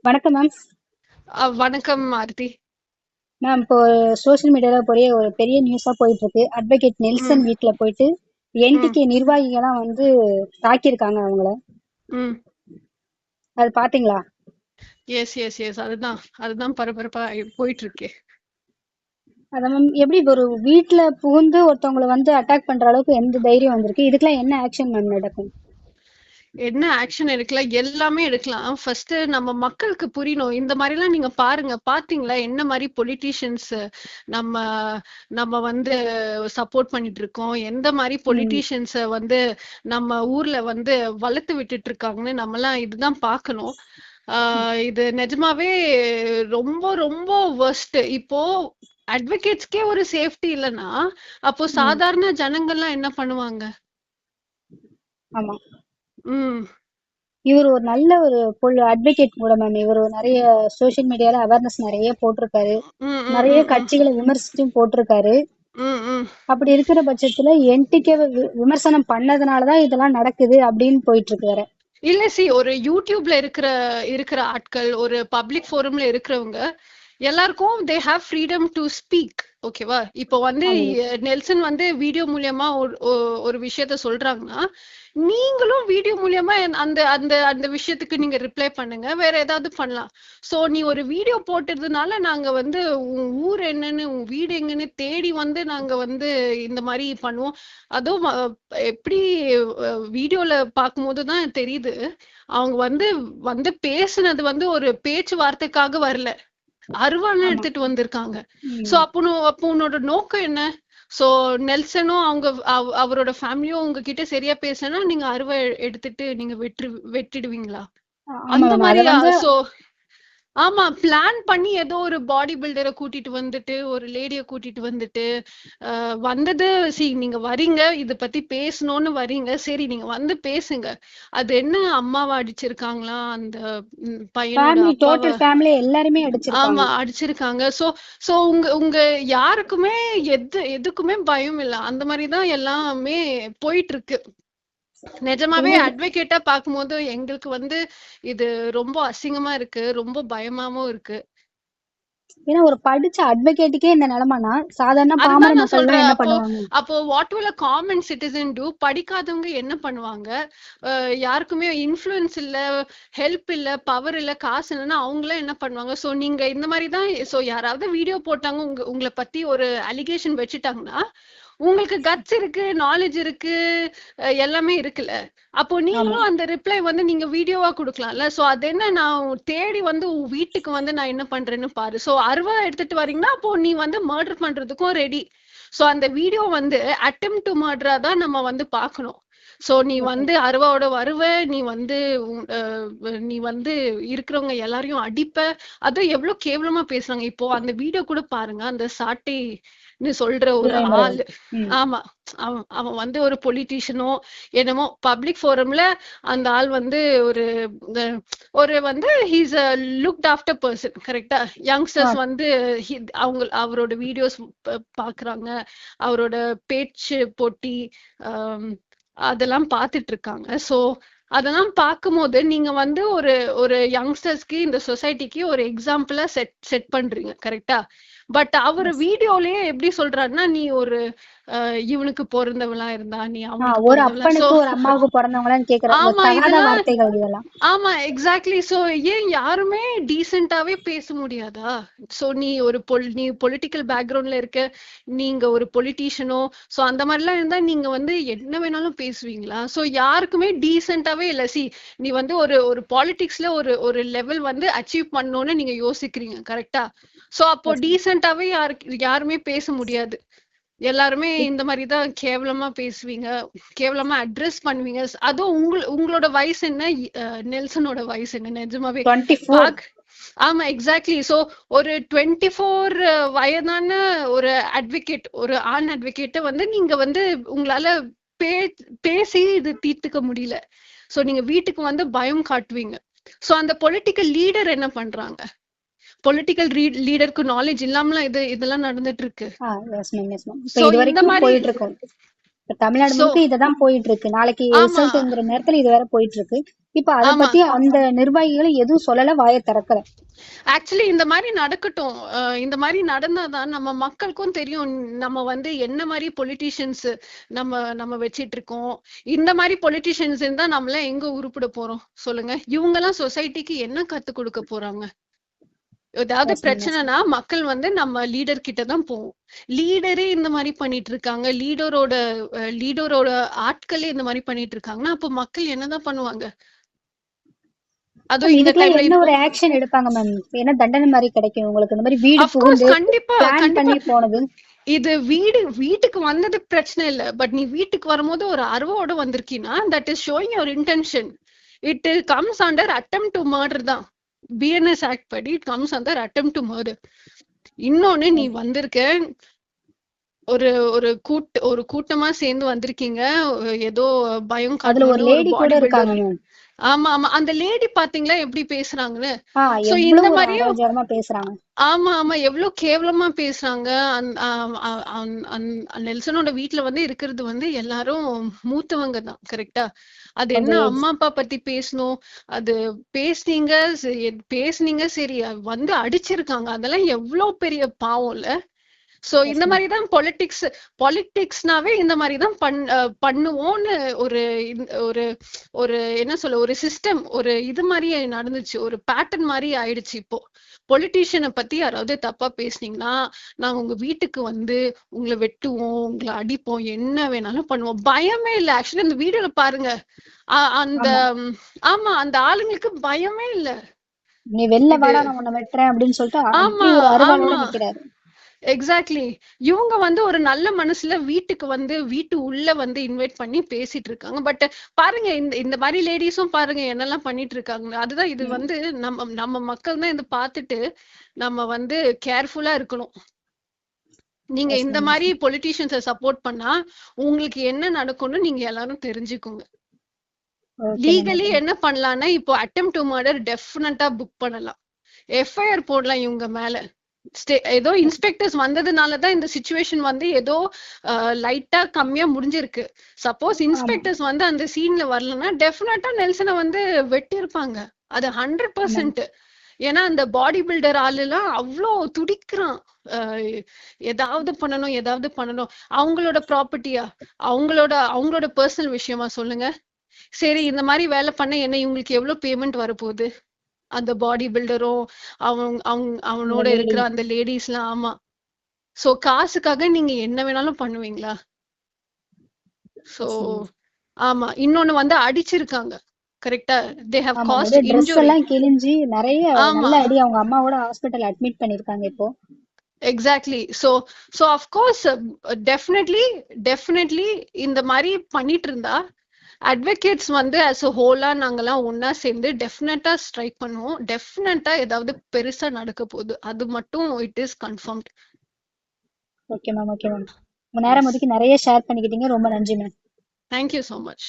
வணக்கம் மேம். வணக்கம் ஆர்த்தி. மேம், இப்போ சோஷியல் மீடியால ஒரு பெரிய நியூஸா போயிட்டு இருக்கு. அட்வொகேட் ம், நெல்சன் வீட்ல போயிட்டு ம், என்டிகே நிர்வாகிகள்லாம் தாக்கியிருக்காங்க அவங்கள. ம். அது பாத்தீங்களா? Yes, yes, yes. அதுதான் பரபரப்பா போயிட்டு இருக்கு. அத மேம், எப்படி ஒரு வீட்ல புகுந்து ஒருத்தவங்கள அட்டாக் பண்ற அளவுக்கு எந்த தைரியம் வந்திருக்கு? இதுக்கெல்லாம் என்ன ஆக்ஷன் மேம் நடக்கும்? என்ன ஆக்ஷன் எடுக்கலாம்? எல்லாமே எடுக்கலாம். ஃபர்ஸ்ட் நம்ம மக்களுக்கு புரியணும். இந்த மாதிரிலாம் நீங்க பாருங்க. பாத்தீங்களா என்ன மாதிரி பொலிட்டீஷியன்ஸ் நம்ம நம்ம சப்போர்ட் பண்ணிட்டு இருக்கோம்? எந்த மாதிரி ம். பொலிட்டீஷியன்ஸ நம்ம ஊர்ல வளர்த்து விட்டுட்டு இருக்காங்கன்னு நம்மலாம் இதுதான் பார்க்கணும். இது நிஜமாவே ரொம்ப ரொம்ப வர்ஸ்ட். இப்போ அட்வொகேட்ஸ்க்கே ஒரு சேஃப்டி இல்லைன்னா அப்போ ம். சாதாரண ஜனங்கள்லாம் என்ன பண்ணுவாங்க? ஆமா. ம், இவர் ஒரு நல்ல அட்வொகேட் கூட மேம். இவர் நிறைய சோஷியல் மீடியால அவேர்னஸ் நிறைய போட்டிருக்காரு. ம், ம், நிறைய ம், ம், கட்சிகளை விமர்சிச்சும் போட்டிருக்காரு. ம், ம். அப்படி இருக்கிற பட்சத்துல என்டிகேவை விமர்சனம் பண்ணதுனாலதான் இதெல்லாம் நடக்குது அப்படின்னு போயிட்டு இருக்கு வேற. இல்ல, ஒரு யூடியூப்ல இருக்கிற இருக்கிற ஆட்கள், ஒரு பப்ளிக் ஃபோரம்ல இருக்கிறவங்க எல்லாருக்கும் they have freedom to speak. ஓகேவா? இப்போ ஆமாங்க. நெல்சன் வீடியோ மூலியமா ஒரு விஷயத்த சொல்றாங்கன்னா, நீங்களும் வீடியோ மூலியமா அந்த அந்த அந்த விஷயத்துக்கு நீங்க ரிப்ளை பண்ணுங்க. வேற ஏதாவது பண்ணலாம். சோ நீ ஒரு வீடியோ போட்டதுனால நாங்க உன் ஊர் என்னன்னு, உன் வீடு எங்கன்னு தேடி நாங்க இந்த மாதிரி பண்ணுவோம். அதுவும் எப்படி வீடியோல பார்க்கும்போது தான் தெரியுது. அவங்க பேசுனது ஒரு பேச்சுவார்த்தைக்காக வரல. அருவாள்லாம் ஆமா. எடுத்துட்டு வந்திருக்காங்க. சோ ம். அப்போ உன்னோட நோக்கம் என்ன? சோ நெல்சனும் அவரோட ஃபேமிலியும் உங்ககிட்ட சரியா பேசினா நீங்க அருவா எடுத்துட்டு நீங்க வெட்டிடுவீங்களா? ஆமா அந்த மேம். அத மாதிரியா? சோ ஆமா, பிளான் பண்ணி ஏதோ ஒரு பாடி பில்டரை கூட்டிட்டு வந்துட்டு, ஒரு லேடிய கூட்டிட்டு வந்துட்டு, வந்தது நீங்க வரீங்க, இத பத்தி பேசணும்னு வரீங்க. சரி, நீங்க பேசுங்க. அது என்ன, அம்மாவ அடிச்சிருக்காங்களா? அந்த பையனோட ஃபேமிலி, அப்பாவ? டோட்டல் ஃபேமிலி எல்லாருமே அடிச்சிருக்காங்க. ஆமா, அடிச்சிருக்காங்க. சோ சோ உங்க உங்க யாருக்குமே எதுக்குமே பயம் இல்ல. அந்த மாதிரி தான் எல்லாமே போயிட்டு இருக்கு. நிஜமாவே இவரு அட்வொகேட்டா பார்க்கும்போது எங்களுக்கு இது ரொம்ப அசிங்கமா இருக்கு. ரொம்ப பயமாவும் இருக்கு. ஏன்னா ஒரு படிச்ச அட்வொகேட்டுக்கே இந்த நிலைமைனா சாதாரண பாமர அதுதான் நான் மக்கள் எல்லாம் சொல்றேன். என்ன அப்போ பண்ணுவாங்க? அப்போ what will a common citizen do? படிக்காதவங்க என்ன பண்ணுவாங்க? யாருக்குமே இன்ஃப்ளூயன்ஸ் இல்ல, ஹெல்ப் இல்ல, பவர் இல்ல, காசு இல்லைன்னா அவங்களாம் என்ன பண்ணுவாங்க? சோ நீங்க இந்த மாதிரி தான். சோ யாராவது வீடியோ போட்டாங்க, உங்களை பத்தி ஒரு அலிகேஷன் வச்சுட்டாங்கன்னா, உங்களுக்கு கட்ஸ் இருக்கு, நாலேஜ் இருக்கு, எல்லாமே இருக்குல்ல. அப்போ ஆமா. நீங்களும் அந்த ரிப்ளை நீங்க வீடியோவா கொடுக்கலாம்ல. சோ அது என்ன, நான் தேடி உன் வீட்டுக்கு நான் என்ன பண்றேன்னு பாரு. சோ அருவா எடுத்துட்டு வரீங்கன்னா அப்போ நீ மர்டர் பண்றதுக்கும் ரெடி. சோ அந்த வீடியோ அட்டெம்ப்ட் டு மர்டரா தான் நம்ம பார்க்கணும். சோ நீ ஓகே. அருவாவோட வருவ, நீ நீ இருக்கிறவங்க எல்லாரையும் அடிப்ப. அதுவும் எவ்வளவு கேவலமா பேசுறாங்க. இப்போ அந்த வீடியோ கூட பாருங்க. அந்த சாட்டைன்னு சொல்ற ஒரு துரைமுருகன். ஆள். ம். ஆமா, அவன் அவன் ஒரு பொலிட்டீஷியனோ என்னமோ பப்ளிக் ஃபோரம்ல அந்த ஆள் ஒரு அஹ், ஒரு he's a looked after person. கரெக்டா? ஆ. யங்ஸ்டர்ஸ் அவரோட வீடியோஸ் பாக்குறாங்க, அவரோட பேச்சு போட்டி, ஆம், அதெல்லாம் பார்த்துட்டு இருக்காங்க. சோ அதெல்லாம் பார்க்கும்போது நீங்க ஒரு ஒரு யங்ஸ்டர்ஸ்க்கு, இந்த சொசைட்டிக்கு ஒரு எக்ஸாம்பிளா செட் செட் பண்றீங்க. கரெக்டா? But our S. வீடியோலயே எப்படி சொல்றாருன்னா, நீ ஒரு இவனுக்கு பொறந்தவளா இருந்தா, நீ அவனுக்கு ஒரு பொறந்தவளா. சோ அப்பனுக்கு ஒரு அம்மாவுக்கு பிறந்தவங்களான்னு கேக்குற இந்த ஆமா, தகாத இதெல்லாம் வார்த்தைகள் இதெல்லாம். ஆமா, எக்ஸாக்ட்லி. சோ ஏன் யாருமே டீசென்ட்டாவே பேச முடியாதா? சோ நீ பொலிட்டிக்கல் பேக்ரவுண்ட்ல இருக்க, நீங்க ஒரு பொலிட்டீஷியனோ, சோ அந்த மாதிரிலாம் இருந்தா நீங்க என்ன வேணாலும் பேசுவீங்களா? சோ யாருக்குமே டீசென்ட்டாவே இல்ல. நீ ஒரு ஒரு பாலிடிக்ஸ்ல ஒரு ஒரு லெவல் அச்சீவ் பண்ணணும்னு நீங்க யோசிக்கிறீங்க. கரெக்டா? சோ அப்போ எஸ். டீசென்ட்டாவே யாருமே பேச முடியாது. எல்லாருமே இந்த மாதிரிதான் கேவலமா பேசுவீங்க, கேவலமா அட்ரஸ் பண்ணுவீங்க. அதுவும் உங்களோட வயசு என்ன? நெல்சனோட வயசு என்ன? நிஜமாவே 24. பாக் ஆமா, எக்ஸாக்ட்லி. சோ ஒரு 24 வயதான ஒரு அட்வொகேட், ஒரு ஆண் அட்வொகேட்ட நீங்க உங்களால பே பேசி இது தீர்த்துக்க முடியல. சோ நீங்க வீட்டுக்கு பயம் காட்டுவீங்க. சோ அந்த பொலிட்டிக்கல் லீடர் என்ன பண்றாங்க? பொலிட்டிக்கல் லீடருக்கு நாலேஜ் இல்லாமலாம் இதெல்லாம் நடந்துட்டு இருக்கு. Yes ma'am. Yes ma'am. இப்ப சோ இது இந்த வரைக்கும் மாதிரி போயிட்டு இருக்கோம். இப்ப தமிழ்நாடு சோ முழுக்க இததான் போயிட்டு இருக்கு. நாளைக்கு ஆமா ரிசல்ட்ங்கிற நேரத்துல இது வேற போயிட்டு இருக்கு. இப்ப அத ஆமா பத்தி அந்த நிர்வாகிகளும் எதுவும் சொல்லல, வாயை திறக்கல. ஆக்சுவலி இந்த மாதிரி நடக்கட்டும். இந்த மாதிரி நடந்தாதான் நம்ம மக்களுக்கும் தெரியும் நம்ம வந்து என்ன மாதிரி பொலிட்டீஷியன்ஸ் நம்ம நம்ம வச்சிட்டு இருக்கோம். இந்த மாதிரி பொலிட்டீஷியன்ஸ் இருந்தா நம்மள எங்க உருப்பிட போறோம் சொல்லுங்க. இவங்க எல்லாம் சொசைட்டிக்கு என்ன கத்து கொடுக்க போறாங்க? ஏதாவது Yes, ma'am. Yes, ma'am. பிரச்சனைனா மக்கள் வந்து நம்ம லீடர் கிட்ட தான் போவோம். லீடரே இந்த மாதிரி பண்ணிட்டு இருக்காங்க, லீடரோட ஆட்களே இந்த மாதிரி பண்ணிட்டு இருக்காங்கன்னா அப்போ மக்கள் என்னதான் பண்ணுவாங்க? மேம் அதுவும் இந்த இதுக்கெல்லாம் டைம்ல என்ன இப்போ ஒரு ஆக்ஷன் எடுப்பாங்க மேம்? என்ன தண்டனை மாதிரி கிடைக்கும் உங்களுக்கு? இந்த மாதிரி வீடு அஃப்கோர்ஸ் புகுந்து கண்டிப்பா பிளான் கண்டிப்பா பண்ணி போனது. இது வீட்டுக்கு வந்தது பிரச்சனை இல்ல. பட் நீ வீட்டுக்கு வரும்போது ஒரு அருவோட வந்திருக்கீன்னா that is showing your intention. It comes under attempt to murder தான். பிஎன்எஸ் ஆக்ட் படி it comes under attempt to murder. இன்னொன்னு நீ வந்திருக்க ஒரு ஒரு கூட்டமா சேர்ந்து வந்திருக்கீங்க. ஏதோ பயம் அதுல ஒரு காட்டணும்னு ஒரு லேடி கூட பாடி இருக்காங்க பில்டர். மேம். ஆமா ஆமா அந்த லேடி பாத்தீங்களா எப்படி பேசுறாங்கன்னு? சோ இந்த எவ்வளவு ஒரு மாதிரியும் அனாச்சாரமா பேசுறாங்க. ஆமா ஆமா எவ்வளவு கேவலமா பேசுறாங்க. நெல்சனோட வீட்டுல வந்து இருக்கிறது வந்து எல்லாரும் மூத்தவங்க தான், கரெக்டா? அது என்ன கொஞ்சம் ஏஜ். அம்மா அப்பா பத்தி பேசணும். அது பேசுனீங்க பேசுனீங்க சரி, வந்து அடிச்சிருக்காங்க. அதெல்லாம் எவ்வளவு பெரிய பாவம் இல்ல? சோ எஸ் இந்த மேம். மாதிரிதான் பொலிட்டிக்ஸ்னாவே இந்த மாதிரிதான் பண்ணுவோம்னு ஒரு ஒரு ஒரு என்ன சொல்ல ஒரு சிஸ்டம் ஒரு இது மாதிரி நடந்துச்சு. ஒரு பேட்டர்ன் மாதிரி ஆயிடுச்சு. இப்போ பொலிட்டீஷியனை பத்தி யாராவது தப்பா பேசுனீங்கன்னா நாங்க உங்க வீட்டுக்கு வந்து உங்களை வெட்டுவோம், உங்களை அடிப்போம், என்ன வேணாலும் பண்ணுவோம். பயமே இல்ல. ஆக்சுவலி அந்த வீடியோல பாருங்க. அந்த ஆமா, ஆமா அந்த ஆளுங்களுக்கு பயமே இல்ல. நீ வெளில இது வாடா நான் உன்னை வெட்டுறேன் அப்படின்னு சொல்லிட்டு ஆமா அப்படி ஒரு அருவாளோட ஆமா நிக்கிறாரு. எக்ஸாக்ட்லி. இவங்க வந்து ஒரு நல்ல மனசுல வீட்டுக்கு வந்து வீட்டு உள்ள வந்து இன்வைட் பண்ணி பேசிட்டு இருக்காங்க. பட் பாருங்க இந்த இந்த மாதிரி லேடிஸும் பாருங்க என்னெல்லாம் பண்ணிட்டு இருக்காங்க. அதுதான் இது ம். வந்து நம்ம நம்ம மக்கள் தான் இதை பார்த்துட்டு நம்ம வந்து கேர்ஃபுல்லா இருக்கணும். நீங்க எஸ் இந்த மேம். எஸ் மாதிரி மேம். பொலிட்டீஷியன்ஸை சப்போர்ட் பண்ணா உங்களுக்கு என்ன நடக்கும்னு நீங்க எல்லாரும் தெரிஞ்சுக்கோங்க. Okay ma'am. Legally okay ma'am. என்ன பண்ணலாம்னா இப்போ அட்டெம்ப்ட் டு மர்டர் டெஃபினட்டா புக் பண்ணலாம். எஃப்ஐஆர் போடலாம் இவங்க மேல. ஏதோ இன்ஸ்பெக்டர்ஸ் வந்ததுனாலதான் இந்த சிச்சுவேஷன் வந்து ஏதோ லைட்டா கம்மியா முடிஞ்சிருக்கு. சப்போஸ் ஆமா. இன்ஸ்பெக்டர்ஸ் வந்து அந்த சீன்ல வரலன்னா டெஃபினட்டா நெல்சனை வந்து வெட்டியிருப்பாங்க. அது ஆமாம். 100%. ஏன்னா அந்த பாடி பில்டர் ஆளு எல்லாம் அவ்வளோ துடிக்கிறான். ஏதாவது பண்ணணும் ஏதாவது பண்ணணும். அவங்களோட ப்ராப்பர்ட்டியா, அவங்களோட பர்சனல் விஷயமா சொல்லுங்க. சரி இந்த மாதிரி வேலை பண்ண என்ன இவங்களுக்கு எவ்வளவு பேமெண்ட் வரப்போகுது? அந்த பாடி பில்டரும் அந்த அவனோட லேடி. இருக்கிற அந்த லேடிஸ் எல்லாம். ஆமா. சோ காசுக்காக நீங்க என்ன வேணாலும் பண்ணுவீங்களா? So yes ma'am. ஆமா இன்னொன்னு வந்து அடிச்சிருக்காங்க, கரெக்டா? தே ஹவ் ஆமா, காஸ்ட் அப்படியே ட்ரெஸ் இன்ஜுரி. எல்லாம் கிழிஞ்சு நிறைய ஆமா நல்ல அடி. அவங்க அம்மாவோட ஹாஸ்பிட்டல் அட்மிட் பண்ணிருக்காங்க இப்போ. எக்ஸாக்ட்லி. சோ அஃப்கோர்ஸ் டெஃபினெட்லி இந்த மாதிரி பண்ணிட்டு இருந்தா அட்வொகேட்ஸ் வந்து அஸ் அ ஹோலா நாங்கெல்லாம் ஒன்னா சேர்ந்து டெஃபினட்டா ஸ்ட்ரைக் பண்ணுவோம். டெஃபினட்டா ஏதாவது பெருசா நடக்க போகுது, அது மட்டும் it is confirmed. Okay ma'am. Okay ma'am. உங்க நேரம் எஸ். ஒதுக்கி நிறைய ஷேர் பண்ணிக்கிட்டீங்க. ரொம்ப நன்றி மேம். Thank you so much.